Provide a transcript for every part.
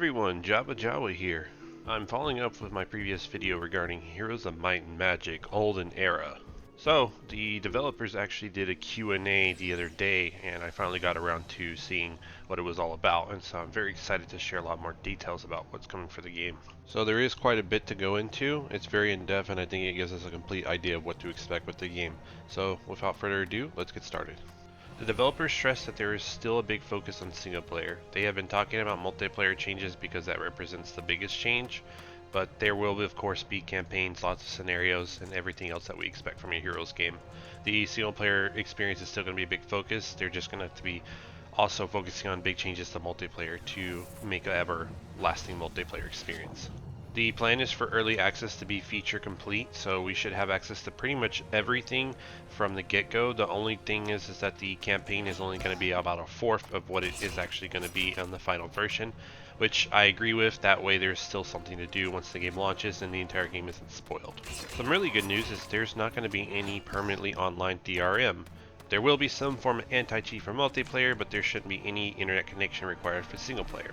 everyone, Jawa here. I'm following up with my previous video regarding Heroes of Might and Magic Olden Era. So, the developers actually did a Q&A the other day, and I finally got around to seeing what it was all about, and so I'm very excited to share a lot more details about what's coming for the game. So there is quite a bit to go into. It's very in-depth, and I think it gives us a complete idea of what to expect with the game. So, without further ado, let's get started. The developers stress that there is still a big focus on single player. They have been talking about multiplayer changes because that represents the biggest change, but there will of course be campaigns, lots of scenarios, and everything else that we expect from a Heroes game. The single player experience is still going to be a big focus. They're just going to have to be also focusing on big changes to multiplayer to make an everlasting multiplayer experience. The plan is for early access to be feature complete, so we should have access to pretty much everything from the get-go. The only thing is that the campaign is only going to be about a fourth of what it is actually going to be on the final version, which I agree with. That way there's still something to do once the game launches and the entire game isn't spoiled. Some really good news is there's not going to be any permanently online DRM. There will be some form of anti-cheat for multiplayer, but there shouldn't be any internet connection required for single player.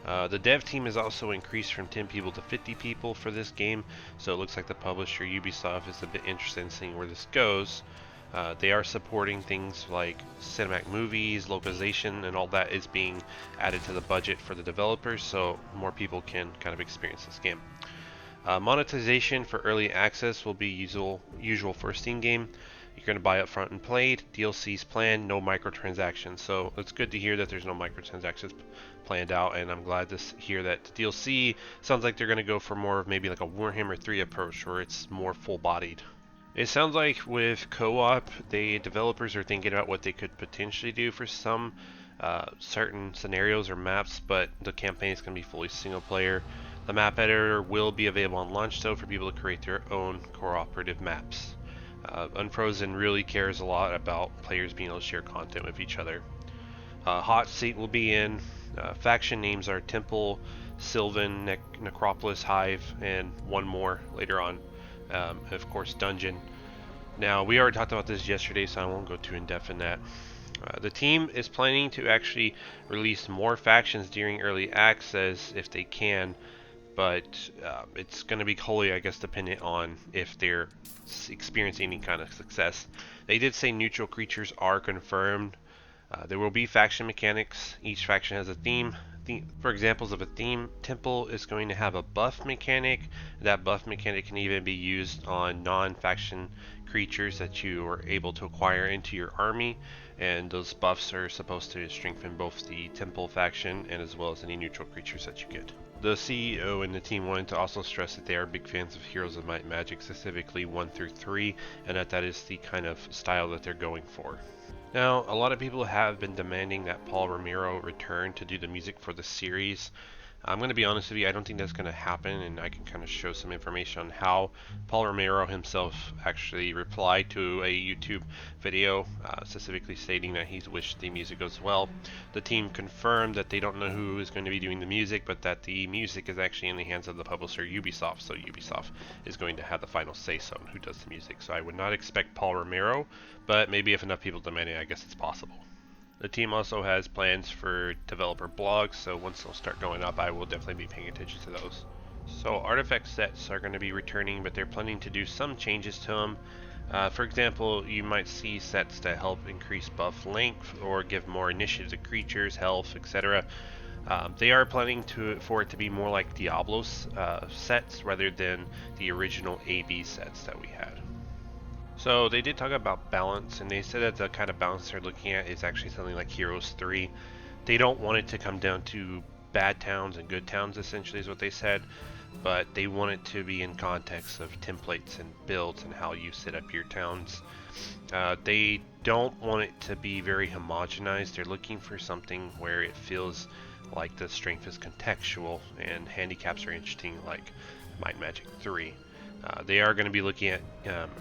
The dev team has also increased from 10 people to 50 people for this game, so it looks like the publisher Ubisoft is a bit interested in seeing where this goes. They are supporting things like cinematic movies, localization, and all that is being added to the budget for the developers, so more people can kind of experience this game. Monetization for early access will be usual for a Steam game. You're going to buy up front and play. DLC's planned, no microtransactions. So it's good to hear that there's no microtransactions planned out, and I'm glad to hear that DLC sounds like they're going to go for more of maybe like a Warhammer 3 approach, where it's more full-bodied. It sounds like with co-op, the developers are thinking about what they could potentially do for some certain scenarios or maps, but the campaign is going to be fully single-player. The map editor will be available on launch, though, for people to create their own cooperative maps. Unfrozen really cares a lot about players being able to share content with each other. Hot Seat will be in. Faction names are Temple, Sylvan, Necropolis, Hive, and one more later on. Of course, Dungeon. Now, we already talked about this yesterday, so I won't go too in-depth in that. The team is planning to actually release more factions during early access if they can, but it's going to be wholly, I guess, dependent on if they're experiencing any kind of success. They did say neutral creatures are confirmed. There will be faction mechanics. Each faction has a theme. For examples of a theme, Temple is going to have a buff mechanic. That buff mechanic can even be used on non-faction creatures that you are able to acquire into your army, and those buffs are supposed to strengthen both the Temple faction and as well as any neutral creatures that you get. The CEO and the team wanted to also stress that they are big fans of Heroes of Might and Magic, specifically 1 through 3, and that is the kind of style that they're going for. Now, a lot of people have been demanding that Paul Romero return to do the music for the series. I'm going to be honest with you, I don't think that's going to happen, and I can kind of show some information on how Paul Romero himself actually replied to a YouTube video, specifically stating that he's wished the music goes well. The team confirmed that they don't know who is going to be doing the music, but that the music is actually in the hands of the publisher Ubisoft, so Ubisoft is going to have the final say-so on who does the music. So I would not expect Paul Romero, but maybe if enough people demand it, I guess it's possible. The team also has plans for developer blogs, so once they'll start going up, I will definitely be paying attention to those. So artifact sets are going to be returning, but they're planning to do some changes to them. For example, you might see sets that help increase buff length or give more initiative to creatures, health, etc. They are planning for it to be more like Diablo's sets rather than the original AB sets that we had. So they did talk about balance, and they said that the kind of balance they're looking at is actually something like Heroes 3. They don't want it to come down to bad towns and good towns, essentially is what they said, but they want it to be in context of templates and builds and how you set up your towns. They don't want it to be very homogenized. They're looking for something where it feels like the strength is contextual and handicaps are interesting, like Might and Magic 3. They are going to be looking at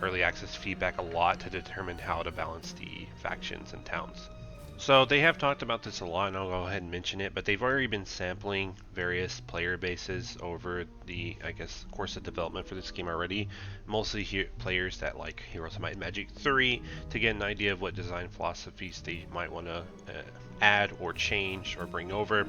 early access feedback a lot to determine how to balance the factions and towns. So they have talked about this a lot, and I'll go ahead and mention it, but they've already been sampling various player bases over the, I guess, course of development for this game already. Mostly players that like Heroes of Might and Magic 3 to get an idea of what design philosophies they might want to add or change or bring over.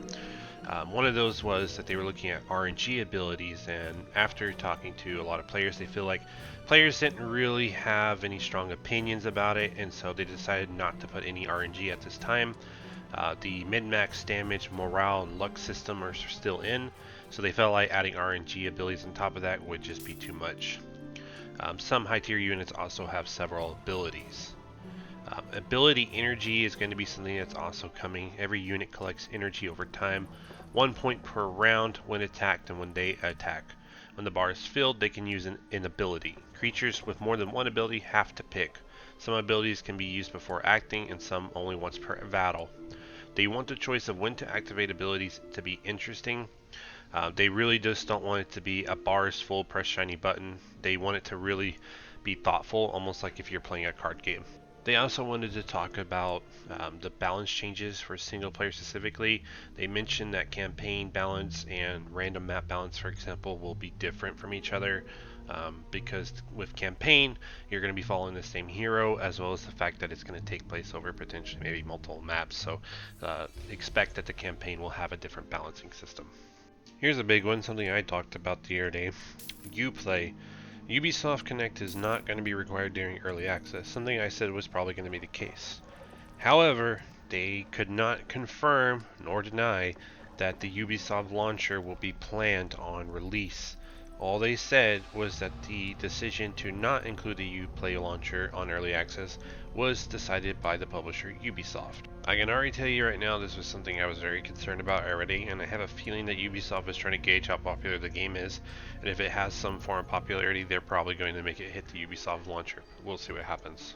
One of those was that they were looking at RNG abilities, and after talking to a lot of players, they feel like players didn't really have any strong opinions about it, and so they decided not to put any RNG at this time. The min-max damage, morale, and luck system are still in, so they felt like adding RNG abilities on top of that would just be too much. Some high tier units also have several abilities. Ability energy is going to be something that's also coming. Every unit collects energy over time, 1 point per round when attacked and when they attack. When the bar is filled, they can use an ability. Creatures with more than one ability have to pick. Some abilities can be used before acting and some only once per battle. They want the choice of when to activate abilities to be interesting. They really just don't want it to be a bars full press shiny button. They want it to really be thoughtful, almost like if you're playing a card game. They also wanted to talk about the balance changes for single player specifically. They mentioned that campaign balance and random map balance, for example, will be different from each other because with campaign, you're going to be following the same hero, as well as the fact that it's going to take place over potentially maybe multiple maps. So expect that the campaign will have a different balancing system. Here's a big one, something I talked about the other day. Uplay. Ubisoft Connect is not going to be required during early access, something I said was probably going to be the case. However, they could not confirm nor deny that the Ubisoft launcher will be planned on release. All they said was that the decision to not include the Uplay launcher on early access was decided by the publisher Ubisoft. I can already tell you right now this was something I was very concerned about already, and I have a feeling that Ubisoft is trying to gauge how popular the game is, and if it has some form of popularity, they're probably going to make it hit the Ubisoft launcher. We'll see what happens.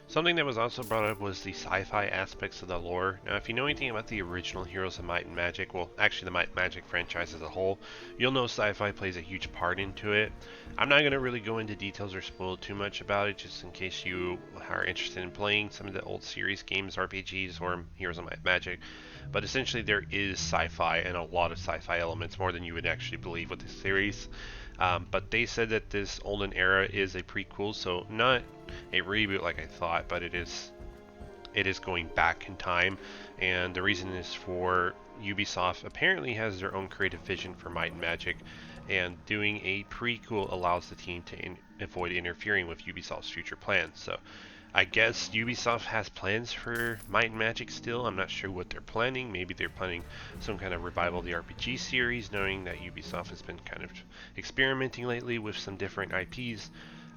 Something that was also brought up was the sci-fi aspects of the lore. Now, if you know anything about the original Heroes of Might and Magic, well, actually the Might and Magic franchise as a whole, you'll know sci-fi plays a huge part into it. I'm not going to really go into details or spoil too much about it, just in case you are interested in playing some of the old series games, RPGs, or Heroes of Might and Magic. But essentially there is sci-fi and a lot of sci-fi elements, more than you would actually believe with this series. But they said that this Olden era is a prequel, so not a reboot like I thought, but it is going back in time, and the reason is for Ubisoft apparently has their own creative vision for Might and Magic, and doing a prequel allows the team to avoid interfering with Ubisoft's future plans. So I guess Ubisoft has plans for Might and Magic still. I'm not sure what they're planning. Maybe they're planning some kind of revival of the RPG series, knowing that Ubisoft has been kind of experimenting lately with some different IPs.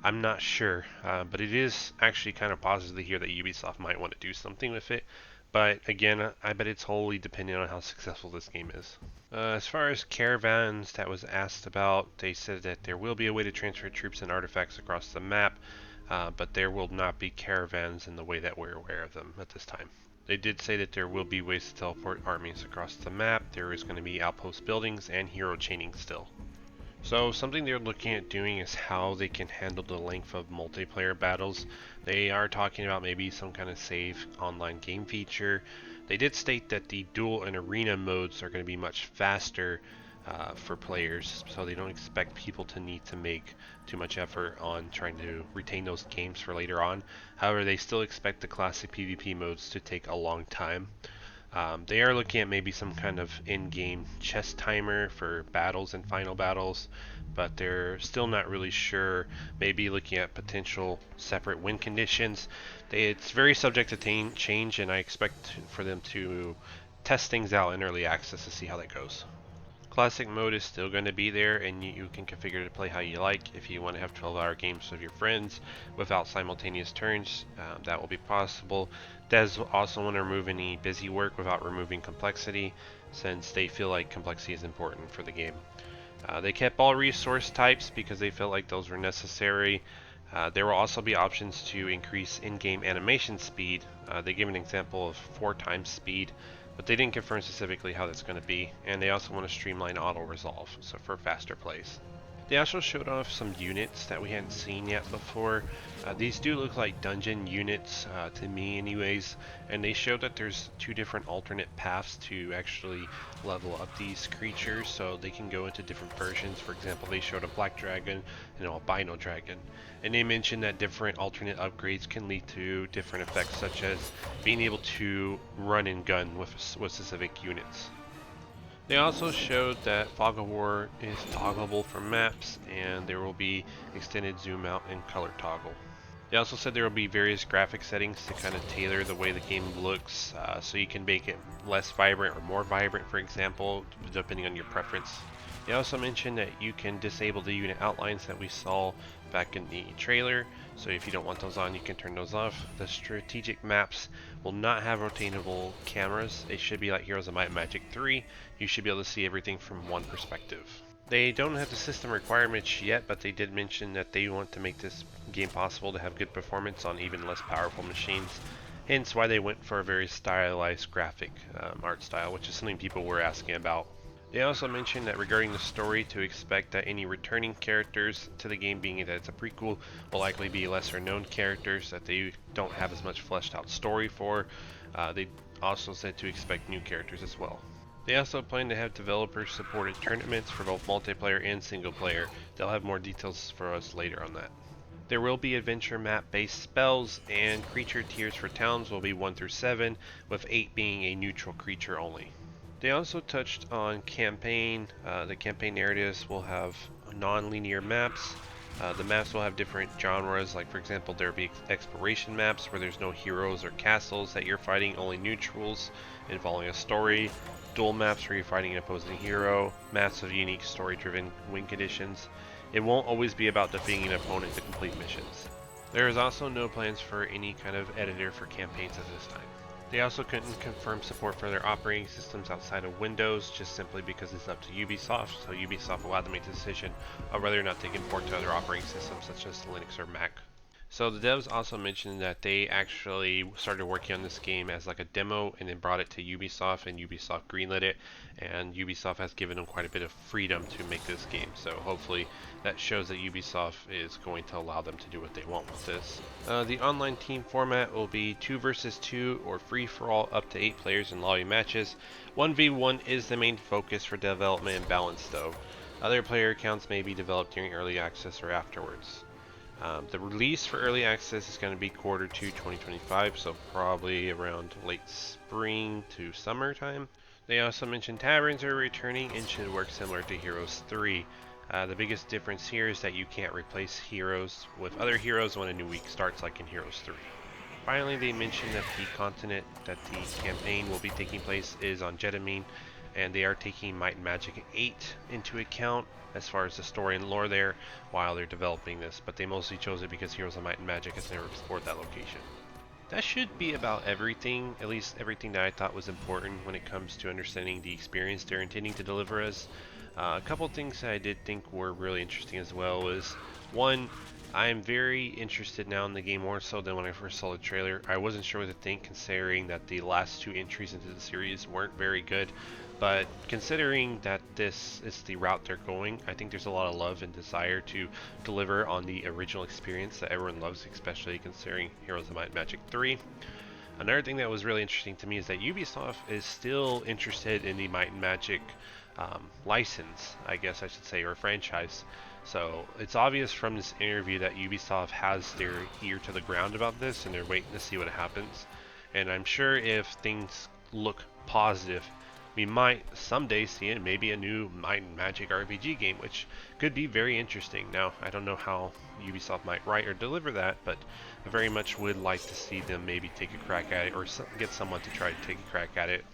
I'm not sure, but it is actually kind of positive to hear that Ubisoft might want to do something with it. But again, I bet it's wholly dependent on how successful this game is. As far as caravans that was asked about, they said that there will be a way to transfer troops and artifacts across the map, but there will not be caravans in the way that we're aware of them at this time. They did say that there will be ways to teleport armies across the map. There is going to be outpost buildings and hero chaining still. So something they're looking at doing is how they can handle the length of multiplayer battles. They are talking about maybe some kind of save online game feature. They did state that the duel and arena modes are going to be much faster for players, so they don't expect people to need to make too much effort on trying to retain those games for later on. However, they still expect the classic PvP modes to take a long time. They are looking at maybe some kind of in-game chess timer for battles and final battles, but they're still not really sure. Maybe looking at potential separate win conditions. It's very subject to change, and I expect for them to test things out in early access to see how that goes. Classic mode is still going to be there, and you can configure to play how you like. If you want to have 12-hour games with your friends without simultaneous turns, that will be possible. Devs also want to remove any busy work without removing complexity, since they feel like complexity is important for the game. They kept all resource types because they felt like those were necessary. There will also be options to increase in-game animation speed. They give an example of 4 times speed, but they didn't confirm specifically how that's going to be, and they also want to streamline auto-resolve, so for faster plays. They also showed off some units that we hadn't seen yet before. These do look like dungeon units to me anyways, and they showed that there's 2 different alternate paths to actually level up these creatures, so they can go into different versions. For example, they showed a black dragon and an albino dragon, and they mentioned that different alternate upgrades can lead to different effects, such as being able to run and gun with specific units. They also showed that Fog of War is toggleable for maps, and there will be extended zoom out and color toggle. They also said there will be various graphic settings to kind of tailor the way the game looks, so you can make it less vibrant or more vibrant, for example, depending on your preference. They also mentioned that you can disable the unit outlines that we saw back in the trailer, so if you don't want those on, you can turn those off. The strategic maps will not have rotatable cameras. They should be like Heroes of Might and Magic 3. You should be able to see everything from one perspective. They don't have the system requirements yet, but they did mention that they want to make this game possible to have good performance on even less powerful machines. Hence why they went for a very stylized graphic art style, which is something people were asking about. They also mentioned that regarding the story, to expect that any returning characters to the game, being that it's a prequel, will likely be lesser known characters that they don't have as much fleshed out story for. They also said to expect new characters as well. They also plan to have developers supported tournaments for both multiplayer and single player. They'll have more details for us later on that. There will be adventure map based spells, and creature tiers for towns will be 1 through 7, with 8 being a neutral creature only. They also touched on campaign. The campaign narratives will have non-linear maps. The maps will have different genres, like for example there will be exploration maps where there's no heroes or castles that you're fighting, only neutrals and following a story. Duel maps where you're fighting an opposing hero. Maps of unique story-driven win conditions. It won't always be about defeating an opponent to complete missions. There is also no plans for any kind of editor for campaigns at this time. They also couldn't confirm support for their operating systems outside of Windows, just simply because it's up to Ubisoft, so Ubisoft will have to make the decision of whether or not they can port to other operating systems such as Linux or Mac. So the devs also mentioned that they actually started working on this game as like a demo and then brought it to Ubisoft, and Ubisoft greenlit it, and Ubisoft has given them quite a bit of freedom to make this game. So hopefully that shows that Ubisoft is going to allow them to do what they want with this. The online team format will be 2 versus 2 or free for all up to 8 players in lobby matches. 1v1 is the main focus for development and balance though. Other player accounts may be developed during early access or afterwards. The release for early access is going to be Q2 2025, so probably around late spring to summertime. They also mentioned taverns are returning and should work similar to Heroes 3. The biggest difference here is that you can't replace heroes with other heroes when a new week starts, like in Heroes 3. Finally, they mentioned that the continent that the campaign will be taking place is on Jedamine, and they are taking Might and Magic 8 into account as far as the story and lore there while they're developing this, but they mostly chose it because Heroes of Might and Magic has never explored that location. That should be about everything, at least everything that I thought was important when it comes to understanding the experience they're intending to deliver us. A couple things that I did think were really interesting as well was, one, I am very interested now in the game more so than when I first saw the trailer. I wasn't sure what to think considering that the last 2 entries into the series weren't very good, but considering that this is the route they're going, I think there's a lot of love and desire to deliver on the original experience that everyone loves, especially considering Heroes of Might and Magic 3. Another thing that was really interesting to me is that Ubisoft is still interested in the Might and Magic license, I guess I should say, or franchise. So it's obvious from this interview that Ubisoft has their ear to the ground about this and they're waiting to see what happens. And I'm sure if things look positive, we might someday see it, maybe a new Might and Magic RPG game, which could be very interesting. Now, I don't know how Ubisoft might write or deliver that, but I very much would like to see them maybe take a crack at it, or get someone to try to take a crack at it.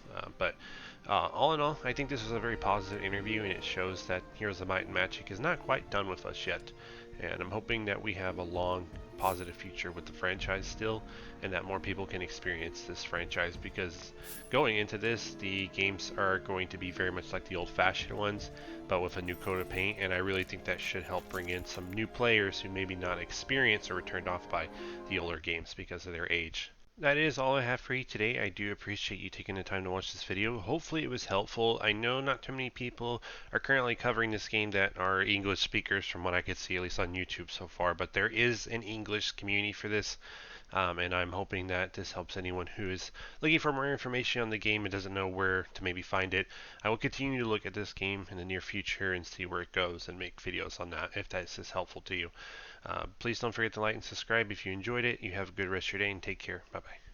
All in all, I think this was a very positive interview, and it shows that Heroes of Might and Magic is not quite done with us yet. And I'm hoping that we have a long, positive future with the franchise still, and that more people can experience this franchise, because going into this, the games are going to be very much like the old-fashioned ones, but with a new coat of paint, and I really think that should help bring in some new players who maybe not experienced or were turned off by the older games because of their age. That is all I have for you today. I do appreciate you taking the time to watch this video. Hopefully it was helpful. I know not too many people are currently covering this game that are English speakers from what I could see, at least on YouTube so far, but there is an English community for this, and I'm hoping that this helps anyone who is looking for more information on the game and doesn't know where to maybe find it. I will continue to look at this game in the near future and see where it goes and make videos on that if that is helpful to you. Please don't forget to like and subscribe if you enjoyed it. You have a good rest of your day and take care. Bye-bye.